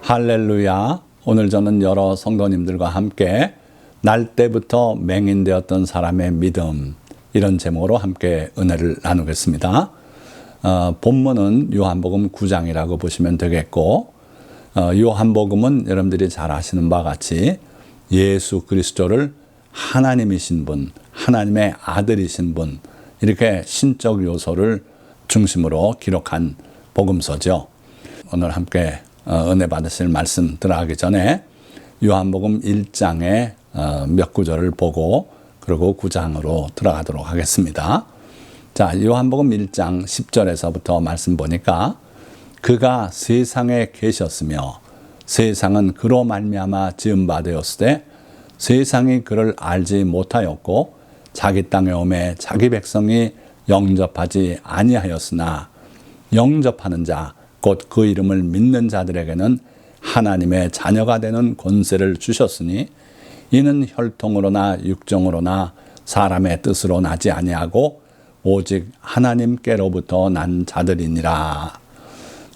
할렐루야. 오늘 저는 여러 성도님들과 함께 날 때부터 맹인되었던 사람의 믿음, 이런 제목으로 함께 은혜를 나누겠습니다. 본문은 요한복음 9장이라고 보시면 되겠고, 요한복음은 여러분들이 잘 아시는 바와 같이 예수 그리스도를 하나님이신 분, 하나님의 아들이신 분, 이렇게 신적 요소를 중심으로 기록한 복음서죠. 오늘 함께 은혜 받으실 말씀 들어가기 전에 요한복음 1장의 몇 구절을 보고 그리고 9장으로 들어가도록 하겠습니다. 자, 요한복음 1장 10절에서부터 말씀 보니까 그가 세상에 계셨으며 세상은 그로 말미암아 지은 바 되었으되 세상이 그를 알지 못하였고 자기 땅에 오매 자기 백성이 영접하지 아니하였으나 영접하는 자 곧 그 이름을 믿는 자들에게는 하나님의 자녀가 되는 권세를 주셨으니 이는 혈통으로나 육정으로나 사람의 뜻으로 나지 아니하고 오직 하나님께로부터 난 자들이니라.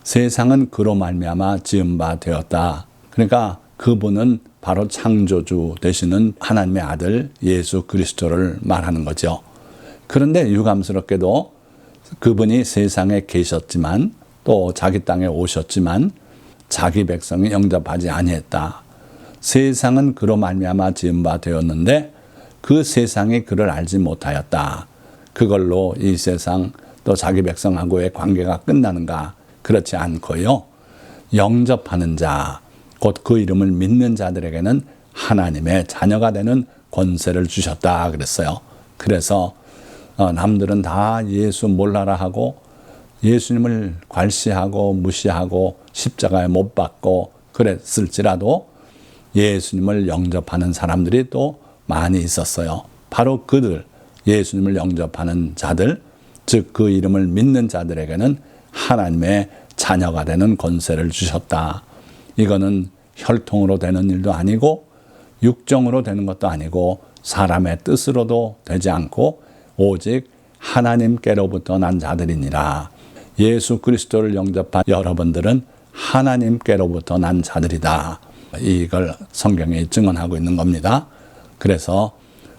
세상은 그로 말미암아 지은 바 되었다. 그러니까 그분은 바로 창조주 되시는 하나님의 아들 예수 그리스도를 말하는 거죠. 그런데 유감스럽게도 그분이 세상에 계셨지만 또 자기 땅에 오셨지만 자기 백성이 영접하지 아니했다. 세상은 그로 말미암아 지은 바 되었는데 그 세상이 그를 알지 못하였다. 그걸로 이 세상 또 자기 백성하고의 관계가 끝나는가? 그렇지 않고요. 영접하는 자, 곧 그 이름을 믿는 자들에게는 하나님의 자녀가 되는 권세를 주셨다 그랬어요. 그래서 남들은 다 예수 몰라라 하고 예수님을 괄시하고 무시하고 십자가에 못 박고 그랬을지라도 예수님을 영접하는 사람들이 또 많이 있었어요. 바로 그들, 예수님을 영접하는 자들, 즉 그 이름을 믿는 자들에게는 하나님의 자녀가 되는 권세를 주셨다. 이거는 혈통으로 되는 일도 아니고 육정으로 되는 것도 아니고 사람의 뜻으로도 되지 않고 오직 하나님께로부터 난 자들이니라. 예수 그리스도를 영접한 여러분들은 하나님께로부터 난 자들이다. 이걸 성경에 증언하고 있는 겁니다. 그래서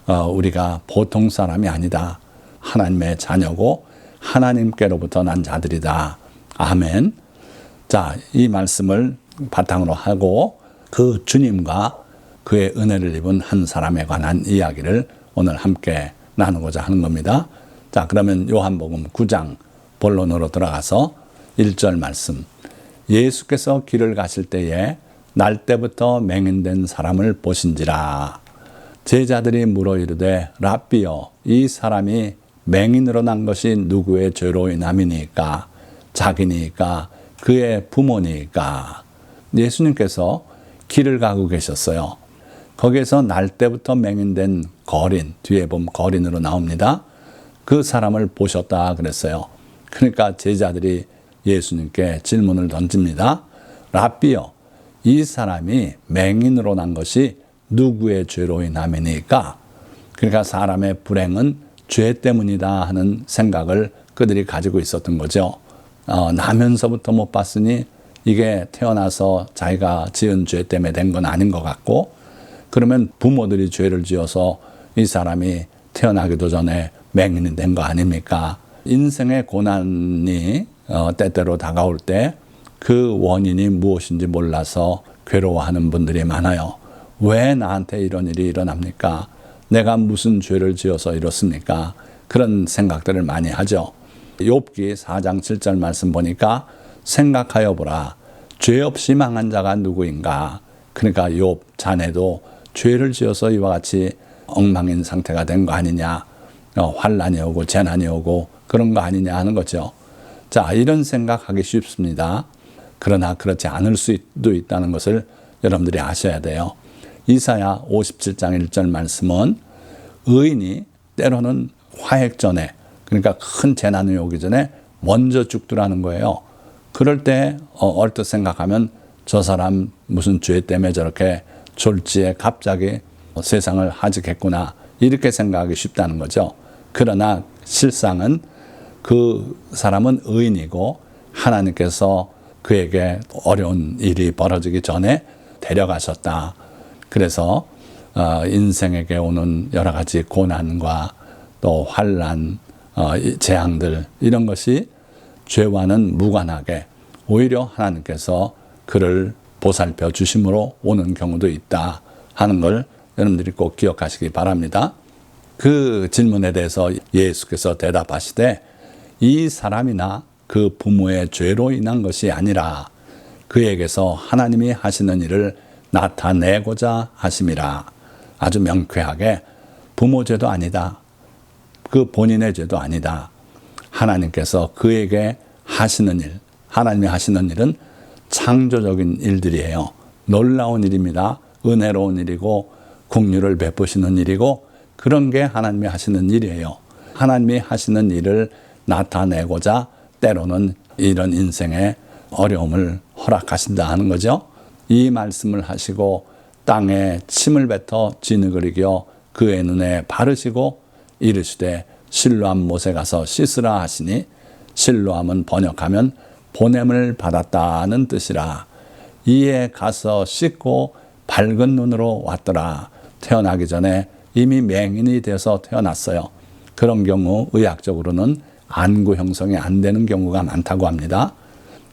우리가 보통 사람이 아니다. 하나님의 자녀고 하나님께로부터 난 자들이다. 아멘. 자, 이 말씀을 바탕으로 하고 그 주님과 그의 은혜를 입은 한 사람에 관한 이야기를 오늘 함께 나누고자 하는 겁니다. 자, 그러면 요한복음 9장 본론으로 들어가서 1절 말씀. 예수께서 길을 가실 때에 날 때부터 맹인된 사람을 보신지라. 제자들이 물어 이르되 랍비여, 이 사람이 맹인으로 난 것이 누구의 죄로 인함이니까? 자기니까? 그의 부모니까? 예수님께서 길을 가고 계셨어요. 거기에서 날 때부터 맹인된 거린, 뒤에 보면 거린으로 나옵니다. 그 사람을 보셨다 그랬어요. 그러니까 제자들이 예수님께 질문을 던집니다. 랍비여, 이 사람이 맹인으로 난 것이 누구의 죄로 인함이니까? 그러니까 사람의 불행은 죄 때문이다 하는 생각을 그들이 가지고 있었던 거죠. 나면서부터 못 봤으니 이게 태어나서 자기가 지은 죄 때문에 된 건 아닌 것 같고, 그러면 부모들이 죄를 지어서 이 사람이 태어나기도 전에 맹인이 된 거 아닙니까? 인생의 고난이 때때로 다가올 때 그 원인이 무엇인지 몰라서 괴로워하는 분들이 많아요. 왜 나한테 이런 일이 일어납니까? 내가 무슨 죄를 지어서 이렇습니까? 그런 생각들을 많이 하죠. 욥기 4장 7절 말씀 보니까 생각하여 보라. 죄 없이 망한 자가 누구인가? 그러니까 욥 자네도 죄를 지어서 이와 같이 엉망인 상태가 된 거 아니냐? 환난이 오고 재난이 오고 그런 거 아니냐 하는 거죠. 자, 이런 생각하기 쉽습니다. 그러나 그렇지 않을 수도 있다는 것을 여러분들이 아셔야 돼요. 이사야 57장 1절 말씀은 의인이 때로는 화액 전에, 그러니까 큰 재난이 오기 전에 먼저 죽더라는 거예요. 그럴 때 얼뜻 생각하면 저 사람 무슨 죄 때문에 저렇게 졸지에 갑자기 세상을 하직했구나, 이렇게 생각하기 쉽다는 거죠. 그러나 실상은 그 사람은 의인이고 하나님께서 그에게 어려운 일이 벌어지기 전에 데려가셨다. 그래서 인생에게 오는 여러 가지 고난과 또 환난, 재앙들 이런 것이 죄와는 무관하게 오히려 하나님께서 그를 보살펴 주심으로 오는 경우도 있다 하는 걸 여러분들이 꼭 기억하시기 바랍니다. 그 질문에 대해서 예수께서 대답하시되 이 사람이나 그 부모의 죄로 인한 것이 아니라 그에게서 하나님이 하시는 일을 나타내고자 하심이라. 아주 명쾌하게 부모 죄도 아니다. 그 본인의 죄도 아니다. 하나님께서 그에게 하시는 일, 하나님이 하시는 일은 창조적인 일들이에요. 놀라운 일입니다. 은혜로운 일이고 긍휼을 베푸시는 일이고 그런 게 하나님이 하시는 일이에요. 하나님이 하시는 일을 나타내고자 때로는 이런 인생의 어려움을 허락하신다 하는 거죠. 이 말씀을 하시고 땅에 침을 뱉어 진흙을 이겨 그의 눈에 바르시고 이르시되 실로암 못에 가서 씻으라 하시니 실로암은 번역하면 보냄을 받았다는 뜻이라. 이에 가서 씻고 밝은 눈으로 왔더라. 태어나기 전에 이미 맹인이 돼서 태어났어요. 그런 경우 의학적으로는 안구 형성이 안 되는 경우가 많다고 합니다.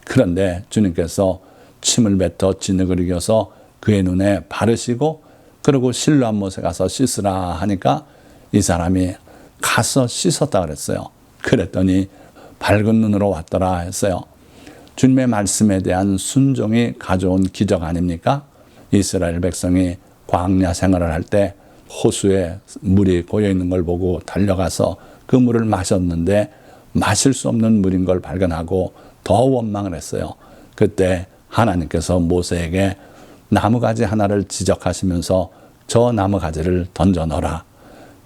그런데 주님께서 침을 뱉어 진흙을 이겨서 그의 눈에 바르시고 그리고 실로암 못에 가서 씻으라 하니까 이 사람이 가서 씻었다 그랬어요. 그랬더니 밝은 눈으로 왔더라 했어요. 주님의 말씀에 대한 순종이 가져온 기적 아닙니까? 이스라엘 백성이 광야 생활을 할 때 호수에 물이 고여있는 걸 보고 달려가서 그 물을 마셨는데 마실 수 없는 물인 걸 발견하고 더 원망을 했어요. 그때 하나님께서 모세에게 나무가지 하나를 지적하시면서 저 나무가지를 던져 넣어라.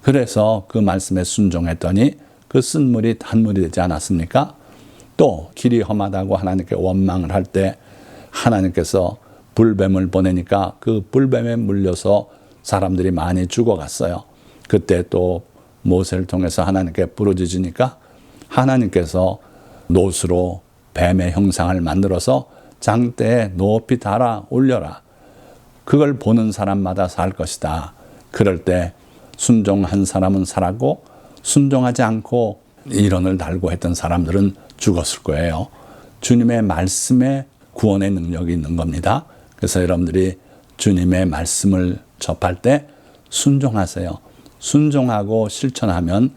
그래서 그 말씀에 순종했더니 그 쓴 물이 단물이 되지 않았습니까? 또 길이 험하다고 하나님께 원망을 할 때 하나님께서 불뱀을 보내니까 그 불뱀에 물려서 사람들이 많이 죽어갔어요. 그때 또 모세를 통해서 하나님께 부르짖으니까 하나님께서 노수로 뱀의 형상을 만들어서 장대에 높이 달아 올려라. 그걸 보는 사람마다 살 것이다. 그럴 때 순종한 사람은 살았고 순종하지 않고 이론을 달고 했던 사람들은 죽었을 거예요. 주님의 말씀에 구원의 능력이 있는 겁니다. 그래서 여러분들이 주님의 말씀을 접할 때 순종하세요. 순종하고 실천하면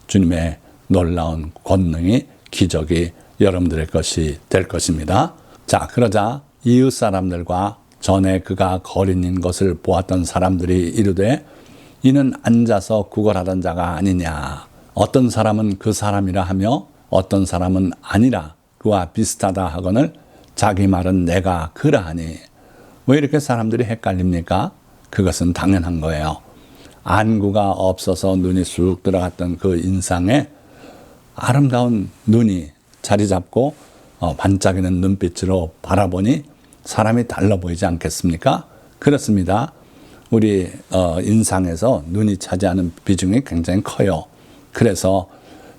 주님의 놀라운 권능이 기적이 여러분들의 것이 될 것입니다. 자, 그러자 이웃 사람들과 전에 그가 거린인 것을 보았던 사람들이 이르되 이는 앉아서 구걸하던 자가 아니냐. 어떤 사람은 그 사람이라 하며 어떤 사람은 아니라 그와 비슷하다 하거늘 자기 말은 내가 그라하니. 왜 이렇게 사람들이 헷갈립니까? 그것은 당연한 거예요. 안구가 없어서 눈이 쑥 들어갔던 그 인상에 아름다운 눈이 자리 잡고 반짝이는 눈빛으로 바라보니 사람이 달라 보이지 않겠습니까? 그렇습니다. 우리 인상에서 눈이 차지하는 비중이 굉장히 커요. 그래서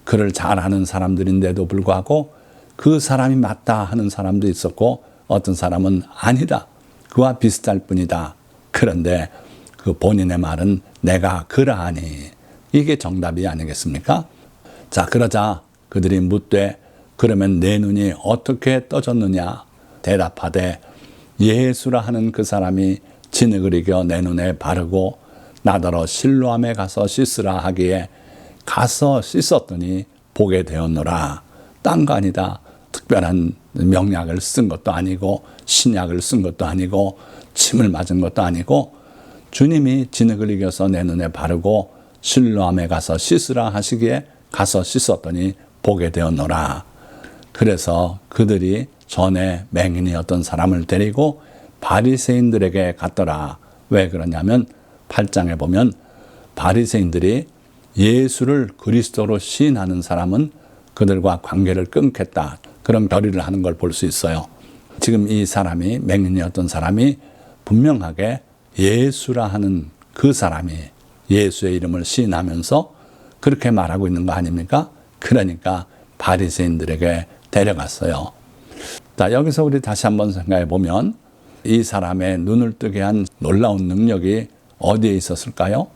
그를 잘 아는 사람들인데도 불구하고 그 사람이 맞다 하는 사람도 있었고 어떤 사람은 아니다. 그와 비슷할 뿐이다. 그런데 그 본인의 말은 내가 그러하니 이게 정답이 아니겠습니까? 자, 그러자 그들이 묻되 그러면 내 눈이 어떻게 떠졌느냐? 대답하되 예수라 하는 그 사람이 진흙을 이겨 내 눈에 바르고 나더러 실로암에 가서 씻으라 하기에 가서 씻었더니 보게 되었노라. 딴 거 아니다. 특별한 명약을 쓴 것도 아니고 신약을 쓴 것도 아니고 침을 맞은 것도 아니고 주님이 진흙을 이겨서 내 눈에 바르고 실로암에 가서 씻으라 하시기에 가서 씻었더니 보게 되었노라. 그래서 그들이 전에 맹인이었던 사람을 데리고 바리새인들에게 갔더라. 왜 그러냐면 8장에 보면 바리새인들이 예수를 그리스도로 시인하는 사람은 그들과 관계를 끊겠다. 그런 결의를 하는 걸 볼 수 있어요. 지금 이 사람이 맹인이었던 사람이 분명하게 예수라 하는 그 사람이 예수의 이름을 시인하면서 그렇게 말하고 있는 거 아닙니까? 그러니까 바리새인들에게 데려갔어요. 자, 여기서 우리 다시 한번 생각해 보면 이 사람의 눈을 뜨게 한 놀라운 능력이 어디에 있었을까요?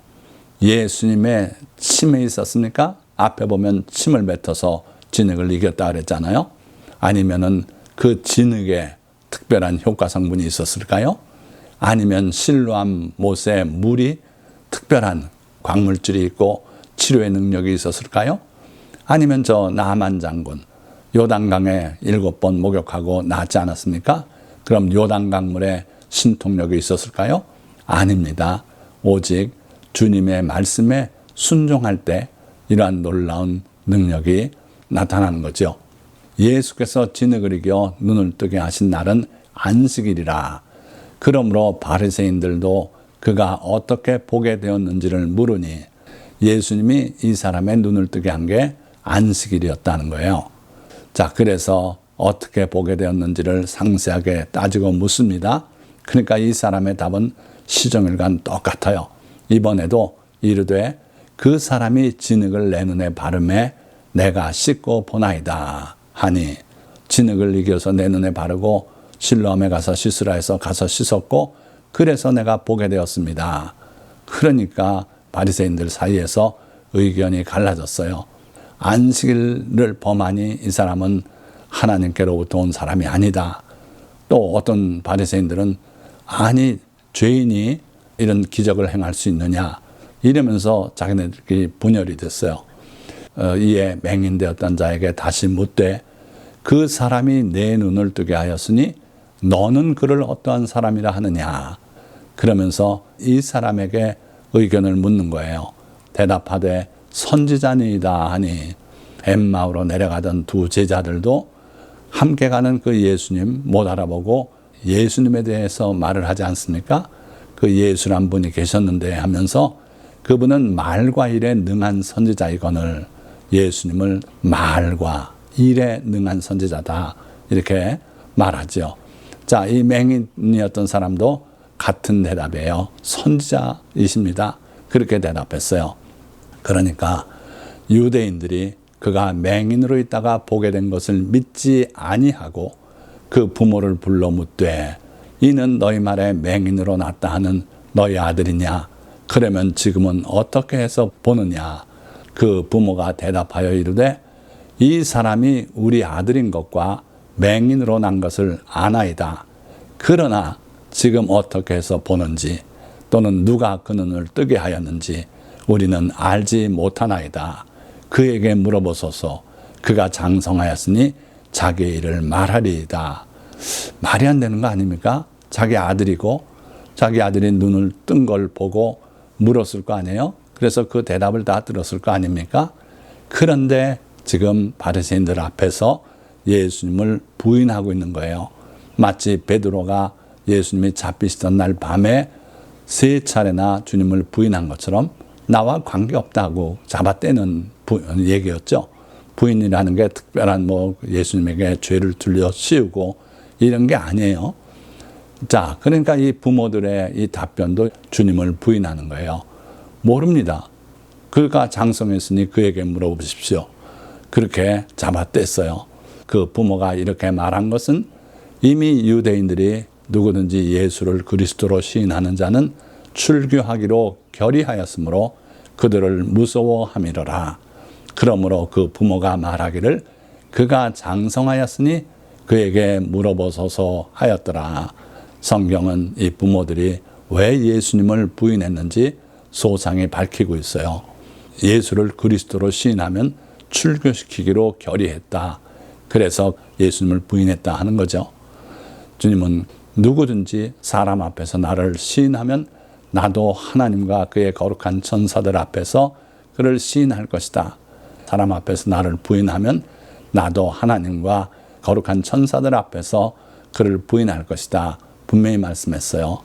예수님의 침에 있었습니까? 앞에 보면 침을 뱉어서 진흙을 이겼다 그랬잖아요. 아니면은 그 진흙에 특별한 효과 성분이 있었을까요? 아니면 실로암 못에 물이 특별한 광물질이 있고 치료의 능력이 있었을까요? 아니면 저 나만 장군 요단강에 7번 목욕하고 나았지 않았습니까? 그럼 요단강물에 신통력이 있었을까요? 아닙니다. 오직 주님의 말씀에 순종할 때 이러한 놀라운 능력이 나타나는 거죠. 예수께서 진흙을 이겨 눈을 뜨게 하신 날은 안식일이라. 그러므로 바리새인들도 그가 어떻게 보게 되었는지를 물으니 예수님이 이 사람의 눈을 뜨게 한 게 안식일이었다는 거예요. 자, 그래서 어떻게 보게 되었는지를 상세하게 따지고 묻습니다. 그러니까 이 사람의 답은 시종일관 똑같아요. 이번에도 이르되 그 사람이 진흙을 내 눈에 바르매 내가 씻고 보나이다 하니, 진흙을 이겨서 내 눈에 바르고 실로암에 가서 씻으라 해서 가서 씻었고 그래서 내가 보게 되었습니다. 그러니까 바리새인들 사이에서 의견이 갈라졌어요. 안식일을 범하니 이 사람은 하나님께로부터 온 사람이 아니다. 또 어떤 바리새인들은 아니 죄인이 이런 기적을 행할 수 있느냐 이러면서 자기네들끼리 분열이 됐어요. 이에 맹인되었던 자에게 다시 묻되 그 사람이 내 눈을 뜨게 하였으니 너는 그를 어떠한 사람이라 하느냐. 그러면서 이 사람에게 의견을 묻는 거예요. 대답하되 선지자니이다 하니, 엠마오로 내려가던 두 제자들도 함께 가는 그 예수님 못 알아보고 예수님에 대해서 말을 하지 않습니까? 그 예수란 분이 계셨는데 하면서 그분은 말과 일에 능한 선지자이거늘 예수님을 말과 일에 능한 선지자다 이렇게 말하죠. 자, 이 맹인이었던 사람도 같은 대답이에요. 선지자이십니다. 그렇게 대답했어요. 그러니까 유대인들이 그가 맹인으로 있다가 보게 된 것을 믿지 아니하고 그 부모를 불러 묻되 이는 너희 말에 맹인으로 났다 하는 너희 아들이냐? 그러면 지금은 어떻게 해서 보느냐? 그 부모가 대답하여 이르되 이 사람이 우리 아들인 것과 맹인으로 난 것을 아나이다. 그러나 지금 어떻게 해서 보는지 또는 누가 그 눈을 뜨게 하였는지 우리는 알지 못하나이다. 그에게 물어보소서. 그가 장성하였으니 자기의 일을 말하리이다. 말이 안 되는 거 아닙니까? 자기 아들이고 자기 아들이 눈을 뜬 걸 보고 물었을 거 아니에요? 그래서 그 대답을 다 들었을 거 아닙니까? 그런데 지금 바리새인들 앞에서 예수님을 부인하고 있는 거예요. 마치 베드로가 예수님이 잡히시던 날 밤에 3차례나 주님을 부인한 것처럼 나와 관계없다고 잡아떼는 얘기였죠. 부인이라는 게 특별한 예수님에게 죄를 들려 씌우고 이런 게 아니에요. 자, 그러니까 이 부모들의 이 답변도 주님을 부인하는 거예요. 모릅니다. 그가 장성했으니 그에게 물어보십시오. 그렇게 잡아뗐어요. 그 부모가 이렇게 말한 것은 이미 유대인들이 누구든지 예수를 그리스도로 시인하는 자는 출교하기로 결의하였으므로 그들을 무서워함이로라. 그러므로 그 부모가 말하기를 그가 장성하였으니 그에게 물어보소서 하였더라. 성경은 이 부모들이 왜 예수님을 부인했는지 소상히 밝히고 있어요. 예수를 그리스도로 시인하면 출교시키기로 결의했다. 그래서 예수님을 부인했다 하는 거죠. 주님은 누구든지 사람 앞에서 나를 시인하면 나도 하나님과 그의 거룩한 천사들 앞에서 그를 시인할 것이다. 사람 앞에서 나를 부인하면 나도 하나님과 거룩한 천사들 앞에서 그를 부인할 것이다. 분명히 말씀했어요.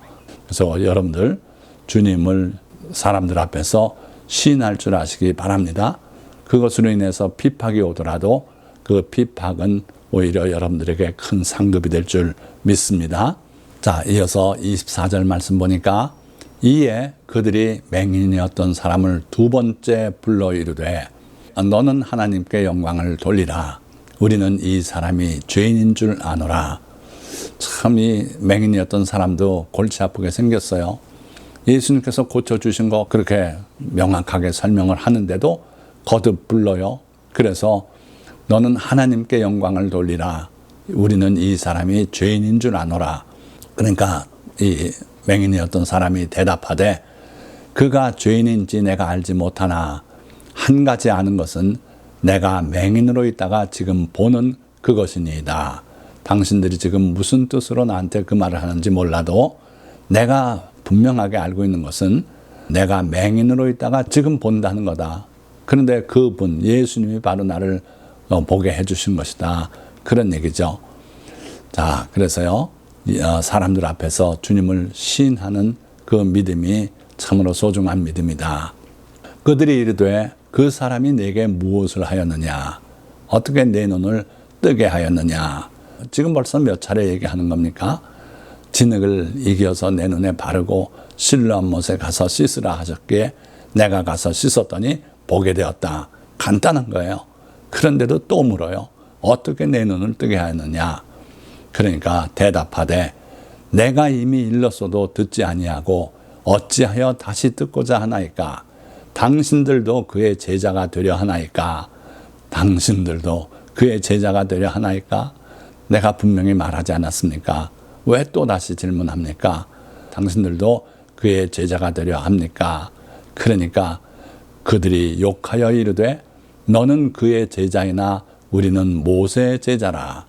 그래서 여러분들 주님을 사람들 앞에서 시인할 줄 아시기 바랍니다. 그것으로 인해서 핍박이 오더라도 그 핍박은 오히려 여러분들에게 큰 상급이 될 줄 믿습니다. 자, 이어서 24절 말씀 보니까 이에 그들이 맹인이었던 사람을 두 번째 불러 이르되 너는 하나님께 영광을 돌리라. 우리는 이 사람이 죄인인 줄 아노라. 참 이 맹인이었던 사람도 골치 아프게 생겼어요. 예수님께서 고쳐주신 거 그렇게 명확하게 설명을 하는데도 거듭 불러요. 그래서 너는 하나님께 영광을 돌리라. 우리는 이 사람이 죄인인 줄 아노라. 그러니까 이 맹인이었던 사람이 대답하되 그가 죄인인지 내가 알지 못하나 한 가지 아는 것은 내가 맹인으로 있다가 지금 보는 그것이니이다. 당신들이 지금 무슨 뜻으로 나한테 그 말을 하는지 몰라도 내가 분명하게 알고 있는 것은 내가 맹인으로 있다가 지금 본다는 거다. 그런데 그분 예수님이 바로 나를 보게 해주신 것이다. 그런 얘기죠. 자, 그래서요 사람들 앞에서 주님을 시인하는 그 믿음이 참으로 소중한 믿음이다. 그들이 이르되 그 사람이 내게 무엇을 하였느냐? 어떻게 내 눈을 뜨게 하였느냐? 지금 벌써 몇 차례 얘기하는 겁니까? 진흙을 이겨서 내 눈에 바르고 실로암 못에 가서 씻으라 하셨기에 내가 가서 씻었더니 보게 되었다. 간단한 거예요. 그런데도 또 물어요. 어떻게 내 눈을 뜨게 하였느냐? 그러니까 대답하되 내가 이미 일렀어도 듣지 아니하고 어찌하여 다시 듣고자 하나이까? 당신들도 그의 제자가 되려 하나이까? 당신들도 그의 제자가 되려 하나이까? 내가 분명히 말하지 않았습니까? 왜 또 다시 질문합니까? 당신들도 그의 제자가 되려 합니까? 그러니까 그들이 욕하여 이르되 너는 그의 제자이나 우리는 모세의 제자라.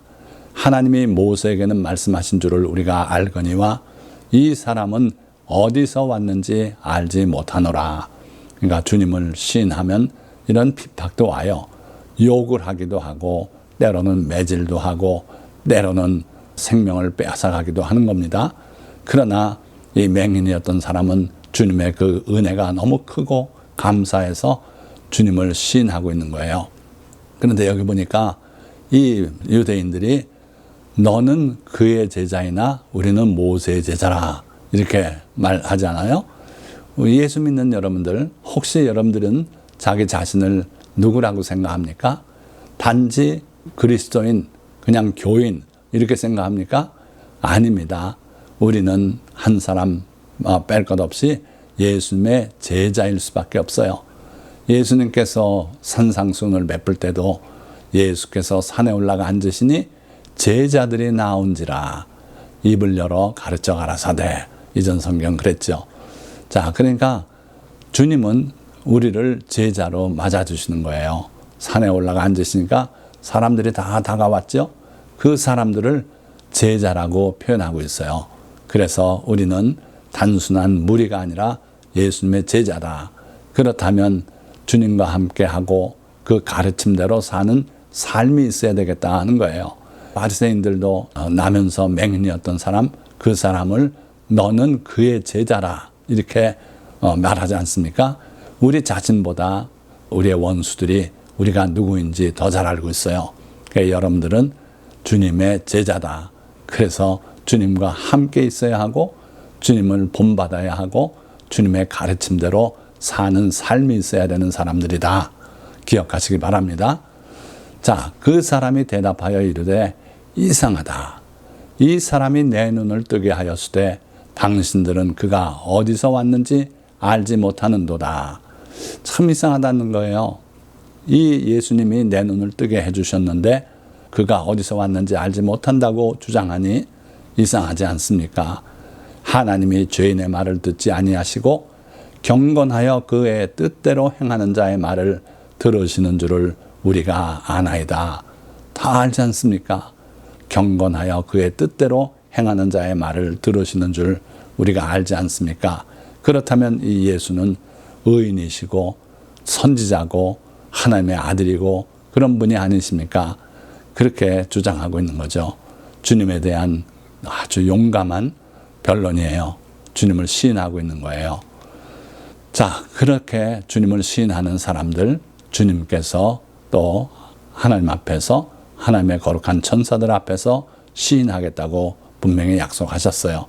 하나님이 모세에게는 말씀하신 줄을 우리가 알거니와 이 사람은 어디서 왔는지 알지 못하노라. 그러니까 주님을 시인하면 이런 핍박도 와요. 욕을 하기도 하고 때로는 매질도 하고 때로는 생명을 빼앗아가기도 하는 겁니다. 그러나 이 맹인이었던 사람은 주님의 그 은혜가 너무 크고 감사해서 주님을 시인하고 있는 거예요. 그런데 여기 보니까 이 유대인들이 너는 그의 제자이나 우리는 모세의 제자라 이렇게 말하잖아요. 예수 믿는 여러분들 혹시 여러분들은 자기 자신을 누구라고 생각합니까? 단지 그리스도인 그냥 교인 이렇게 생각합니까? 아닙니다. 우리는 한 사람 뺄 것 없이 예수님의 제자일 수밖에 없어요. 예수님께서 산상수훈을 베풀 때도 예수께서 산에 올라가 앉으시니 제자들이 나온지라 입을 열어 가르쳐 가라사대. 이전 성경 그랬죠. 자, 그러니까 주님은 우리를 제자로 맞아주시는 거예요. 산에 올라가 앉으시니까 사람들이 다 다가왔죠. 그 사람들을 제자라고 표현하고 있어요. 그래서 우리는 단순한 무리가 아니라 예수님의 제자다. 그렇다면 주님과 함께하고 그 가르침대로 사는 삶이 있어야 되겠다 하는 거예요. 바리새인들도 나면서 맹인이었던 사람, 그 사람을 너는 그의 제자라 이렇게 말하지 않습니까? 우리 자신보다 우리의 원수들이 우리가 누구인지 더 잘 알고 있어요. 그러니까 여러분들은 주님의 제자다. 그래서 주님과 함께 있어야 하고 주님을 본받아야 하고 주님의 가르침대로 사는 삶이 있어야 되는 사람들이다. 기억하시기 바랍니다. 자, 그 사람이 대답하여 이르되 이상하다. 이 사람이 내 눈을 뜨게 하였으되 당신들은 그가 어디서 왔는지 알지 못하는도다. 참 이상하다는 거예요. 이 예수님이 내 눈을 뜨게 해주셨는데 그가 어디서 왔는지 알지 못한다고 주장하니 이상하지 않습니까? 하나님이 죄인의 말을 듣지 아니하시고 경건하여 그의 뜻대로 행하는 자의 말을 들으시는 줄을 우리가 아나이다. 다 알지 않습니까? 경건하여 그의 뜻대로 행하는 자의 말을 들으시는 줄 우리가 알지 않습니까? 그렇다면 이 예수는 의인이시고 선지자고 하나님의 아들이고 그런 분이 아니십니까? 그렇게 주장하고 있는 거죠. 주님에 대한 아주 용감한 변론이에요. 주님을 시인하고 있는 거예요. 자, 그렇게 주님을 시인하는 사람들, 주님께서 또 하나님 앞에서 하나님의 거룩한 천사들 앞에서 시인하겠다고 분명히 약속하셨어요.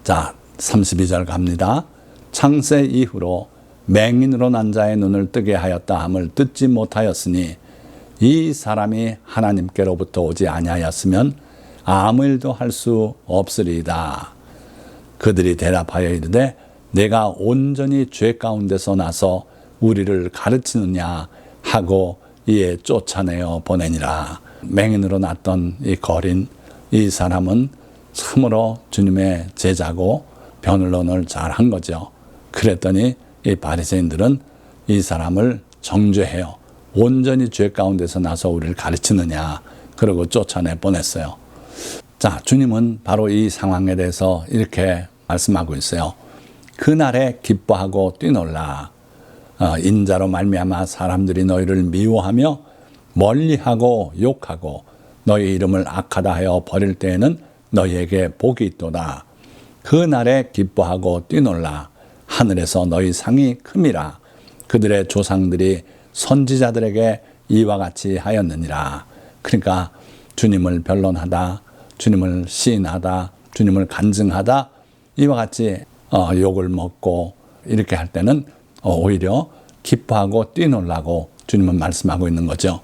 자, 32절 갑니다. 창세 이후로 맹인으로 난 자의 눈을 뜨게 하였다 함을 듣지 못하였으니 이 사람이 하나님께로부터 오지 아니하였으면 아무 일도 할 수 없으리이다. 그들이 대답하여 이르되 내가 온전히 죄 가운데서 나서 우리를 가르치느냐 하고 이에 쫓아내어 보내니라. 맹인으로 났던 이 거린 이 사람은 참으로 주님의 제자고 변론을 잘한 거죠. 그랬더니 이 바리새인들은 이 사람을 정죄해요. 온전히 죄 가운데서 나서 우리를 가르치느냐 그러고 쫓아내 보냈어요. 자, 주님은 바로 이 상황에 대해서 이렇게 말씀하고 있어요. 그날에 기뻐하고 뛰놀라. 인자로 말미암아 사람들이 너희를 미워하며 멀리하고 욕하고 너희 이름을 악하다 하여 버릴 때에는 너희에게 복이 있도다. 그날에 기뻐하고 뛰놀라. 하늘에서 너희 상이 큼이라. 그들의 조상들이 선지자들에게 이와 같이 하였느니라. 그러니까 주님을 변론하다, 주님을 시인하다, 주님을 간증하다 이와 같이 욕을 먹고 이렇게 할 때는 오히려 기뻐하고 뛰놀라고 주님은 말씀하고 있는 거죠.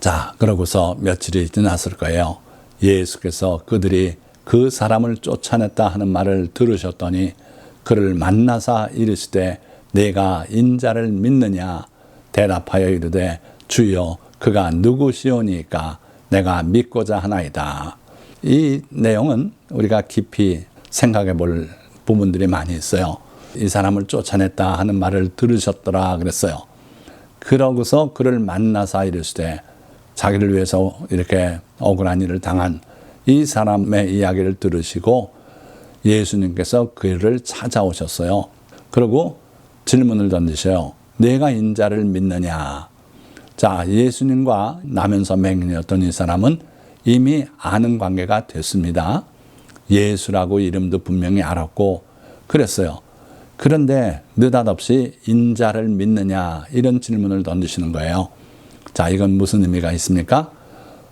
자, 그러고서 며칠이 지났을 거예요. 예수께서 그들이 그 사람을 쫓아냈다 하는 말을 들으셨더니 그를 만나사 이르시되 내가 인자를 믿느냐 대답하여 이르되 주여 그가 누구시오니까 내가 믿고자 하나이다. 이 내용은 우리가 깊이 생각해 볼 부분들이 많이 있어요. 이 사람을 쫓아냈다 하는 말을 들으셨더라 그랬어요. 그러고서 그를 만나사 이르시되 자기를 위해서 이렇게 억울한 일을 당한 이 사람의 이야기를 들으시고 예수님께서 그를 찾아오셨어요. 그리고 질문을 던지셔요. 내가 인자를 믿느냐? 자, 예수님과 나면서 맹인이었던 이 사람은 이미 아는 관계가 됐습니다. 예수라고 이름도 분명히 알았고 그랬어요. 그런데 느닷없이 인자를 믿느냐 이런 질문을 던지시는 거예요. 자, 이건 무슨 의미가 있습니까?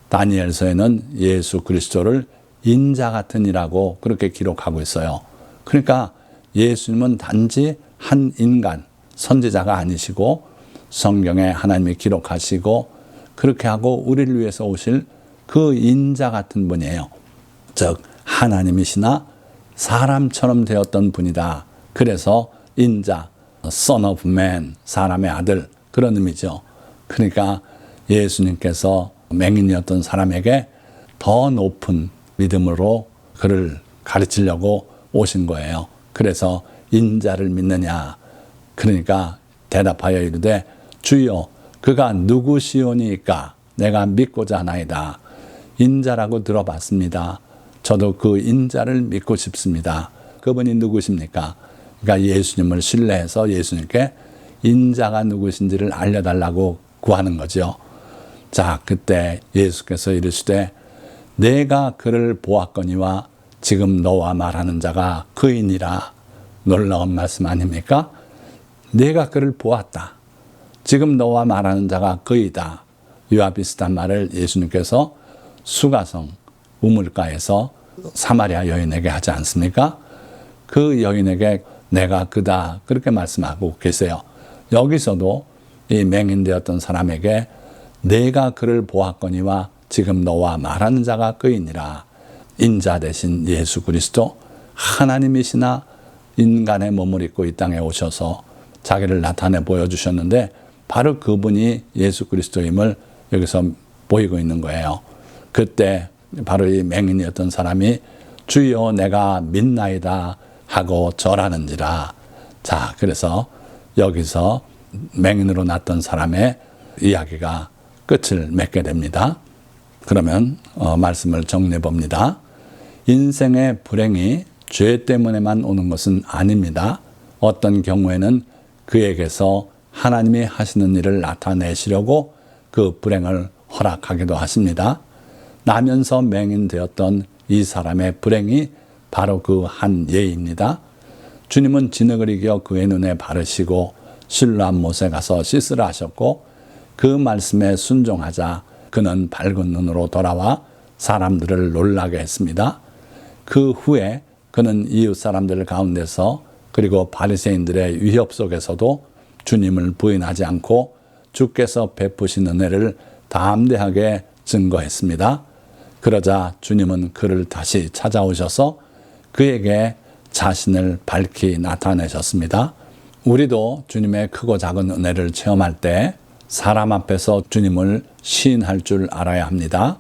다니엘서에는 예수 그리스도를 인자 같은 이라고 그렇게 기록하고 있어요. 그러니까 예수님은 단지 한 인간, 선지자가 아니시고 성경에 하나님이 기록하시고 그렇게 하고 우리를 위해서 오실 그 인자 같은 분이에요. 즉 하나님이시나 사람처럼 되었던 분이다. 그래서 인자, Son of Man, 사람의 아들 그런 의미죠. 그러니까 예수님께서 맹인이었던 사람에게 더 높은 믿음으로 그를 가르치려고 오신 거예요. 그래서 인자를 믿느냐? 그러니까 대답하여 이르되 주여 그가 누구시오니까 내가 믿고자 하나이다. 인자라고 들어봤습니다. 저도 그 인자를 믿고 싶습니다. 그분이 누구십니까? 그러니까 예수님을 신뢰해서 예수님께 인자가 누구신지를 알려달라고 구하는 거죠. 자, 그때 예수께서 이르시되 내가 그를 보았거니와 지금 너와 말하는 자가 그이니라. 놀라운 말씀 아닙니까? 내가 그를 보았다. 지금 너와 말하는 자가 그이다. 이와 비슷한 말을 예수님께서 수가성 우물가에서 사마리아 여인에게 하지 않습니까? 그 여인에게 내가 그다 그렇게 말씀하고 계세요. 여기서도 이 맹인되었던 사람에게 내가 그를 보았거니와 지금 너와 말하는 자가 그이니라. 인자 대신 예수 그리스도 하나님이시나 인간의 몸을 입고 이 땅에 오셔서 자기를 나타내 보여주셨는데 바로 그분이 예수 그리스도임을 여기서 보이고 있는 거예요. 그때 바로 이 맹인이었던 사람이 주여 내가 믿나이다 하고 절하는지라. 자, 그래서 여기서 맹인으로 났던 사람의 이야기가 끝을 맺게 됩니다. 그러면 말씀을 정리해 봅니다. 인생의 불행이 죄 때문에만 오는 것은 아닙니다. 어떤 경우에는 그에게서 하나님이 하시는 일을 나타내시려고 그 불행을 허락하기도 하십니다. 나면서 맹인되었던 이 사람의 불행이 바로 그 한 예입니다. 주님은 진흙을 이겨 그의 눈에 바르시고 실로암 못에 가서 씻으라 하셨고 그 말씀에 순종하자 그는 밝은 눈으로 돌아와 사람들을 놀라게 했습니다. 그 후에 그는 이웃 사람들 가운데서 그리고 바리새인들의 위협 속에서도 주님을 부인하지 않고 주께서 베푸신 은혜를 담대하게 증거했습니다. 그러자 주님은 그를 다시 찾아오셔서 그에게 자신을 밝히 나타내셨습니다. 우리도 주님의 크고 작은 은혜를 체험할 때 사람 앞에서 주님을 시인할 줄 알아야 합니다.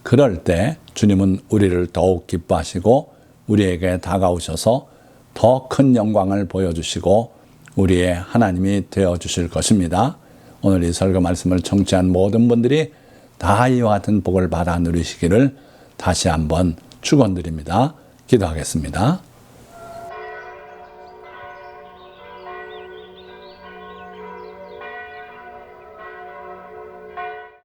그럴 때 주님은 우리를 더욱 기뻐하시고 우리에게 다가오셔서 더 큰 영광을 보여주시고 우리의 하나님이 되어주실 것입니다. 오늘 이 설교 말씀을 청취한 모든 분들이 다 이와 같은 복을 받아 누리시기를 다시 한번 축원드립니다. 기도하겠습니다.